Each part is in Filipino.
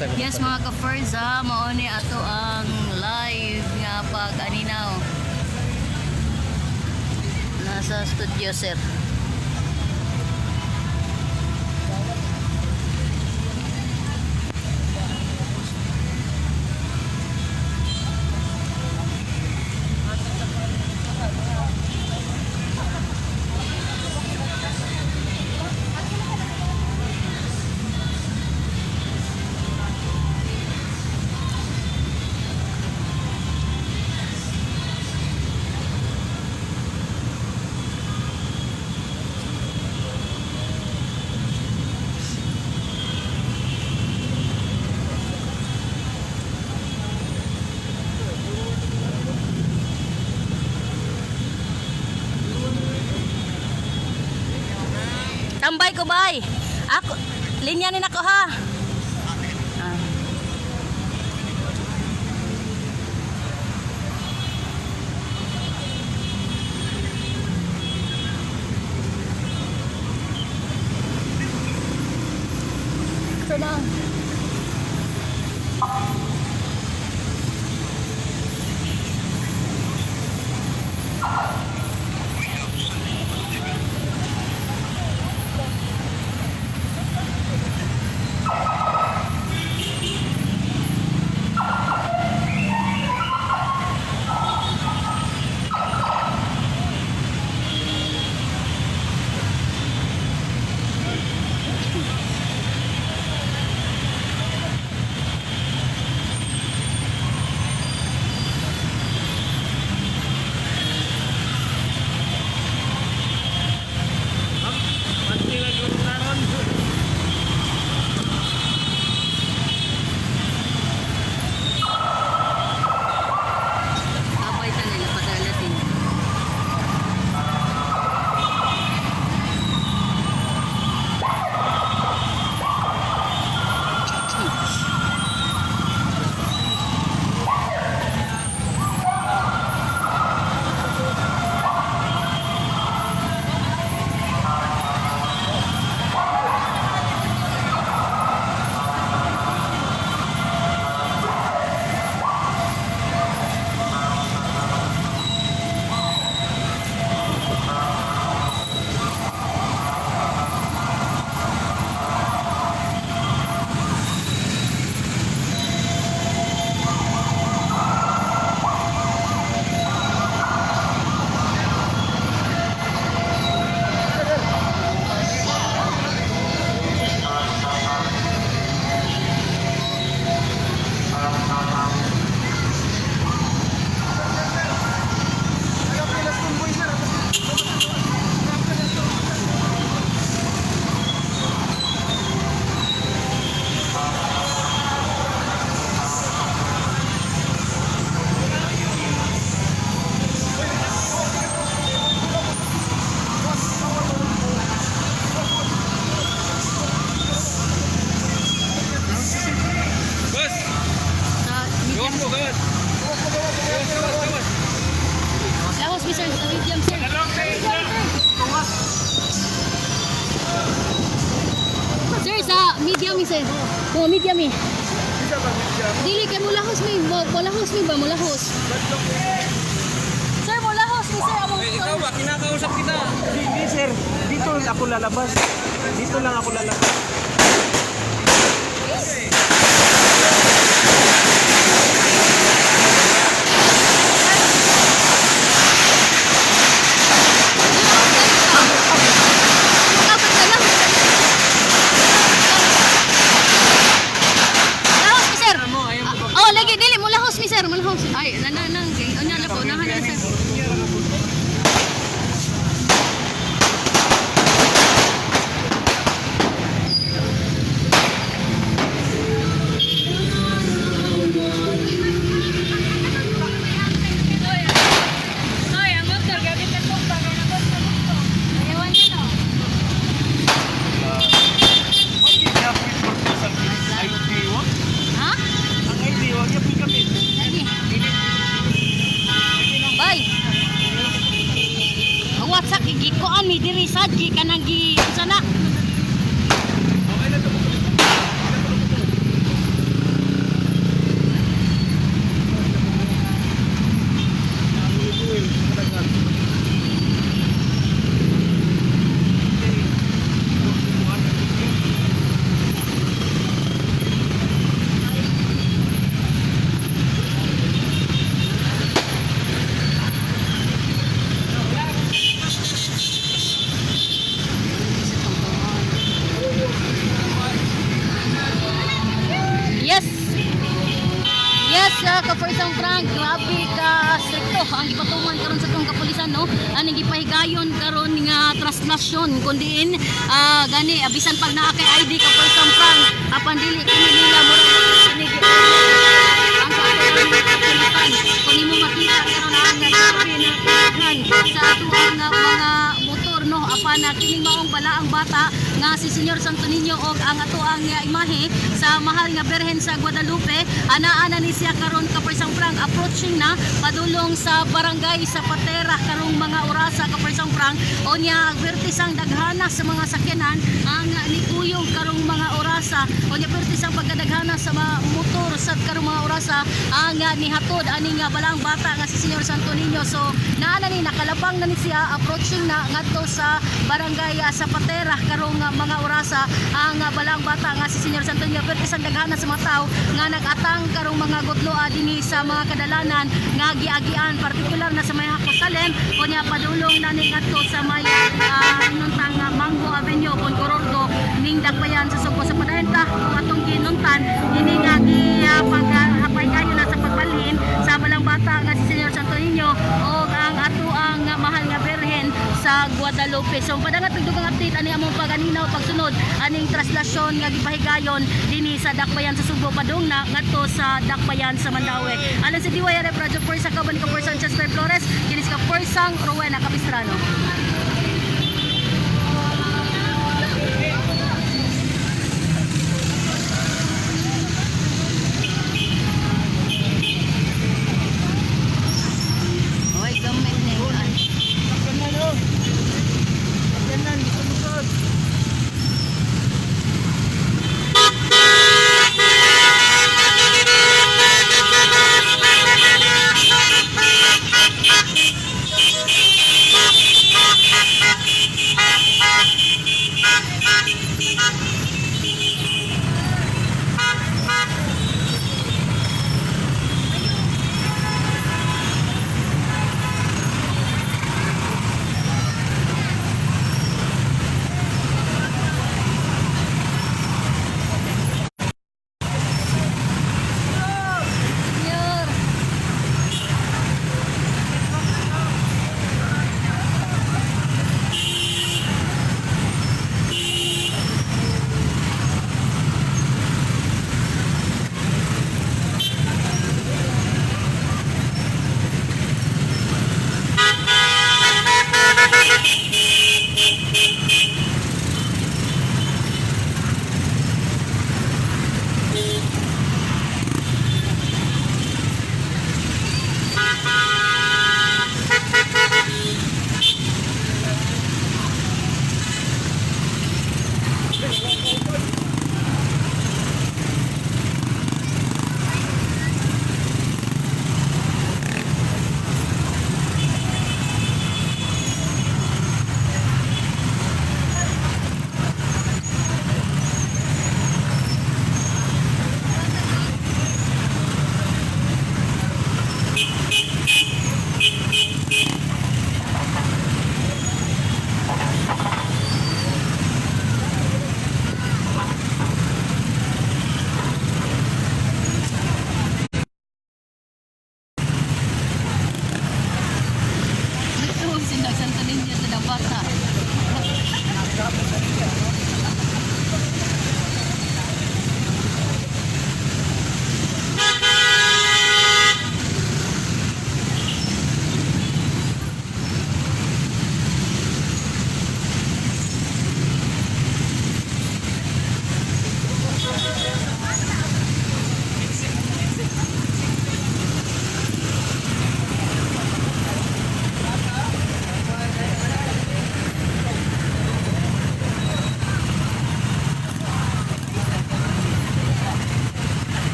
Yes mga ka-Ferza, mauni ato ang live nga pag aninaw. Nasa studio sir. Tambay ko bay. Ako linyanin ako ha. Ito na. Lahos mi sir, sa medium sir. Sir, sa medium mi sir. Oh, medium mi. Dili kay mulahos mi, mulahos mi ba mulahos? Sir, mulahos mi sir among. Ikaw ba kinakausap kita? Hindi sir, dito lang ako lalabas. Dito lang ako lalabas. Ay, nananang, onya na po, nahanan sir. WhatsApp gikuan mi diri sadji kanang gi sana. ka-First Frank, grabe ka stricto ang ipatuman karon sa tong kapulisan no. Aning gipahigayon karon nga translasyon kundiin gani abisan pag naa kay ID ka-First Frank apan dili kini nila mura kinig ang sa kapulisan kung mo makita karon ang nagpapinahan sa ato ang mga motor no apan kining maong balaang bata nga si Senyor Santo Niño og ang ato ang imahe sa mahal nga Birhen sa Guadalupe ana ni siya karon ka-First Frank approaching na padulong sa barangay sa Patera karong mga orasa ka-First Frank o niya advertisang daghana sa mga sakyanan ang nikuyong karong mga orasa o niya advertisang pagkadaghana sa mga motor sa karong mga orasa ang nihatod ani nga balang bata nga si Senyor Santo Niño so naana ni nakalabang na ni siya approaching na ngadto sa barangay sa Patera karong mga orasa ang balang bata nga si Senyor Santo Niño advertisang daghana sa mga tao nga nag-atang karong mga gutloa dinhi sa mga kadalanan nga giagian partikular na sa may Hakosalem o niya padulong na ni ngadto sa may inuntang Mango Avenue Poncorordo ning dakbayan sa Subo sa Padayta kung atong ginuntan ini nga paghapay kayo na sa pagbalhin sa balang bata nga si Senyor Santo Niño o ang ato ang mahal nga Birhen sa Guadalupe. So padangat pagdugang update ani among paganinaw pagsunod aning translasyon nga gipahigayon dinhi sa dakbayan sa Subo padung na ngadto sa dakbayan sa Mandaue. Alang sa DYRF Project Force sa Kaban ka Person Chester Flores kinis ka Forsang Rowena Capistrano. Oy, gamet na yun.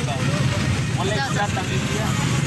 ba? Wala Ikaw, flat ang India.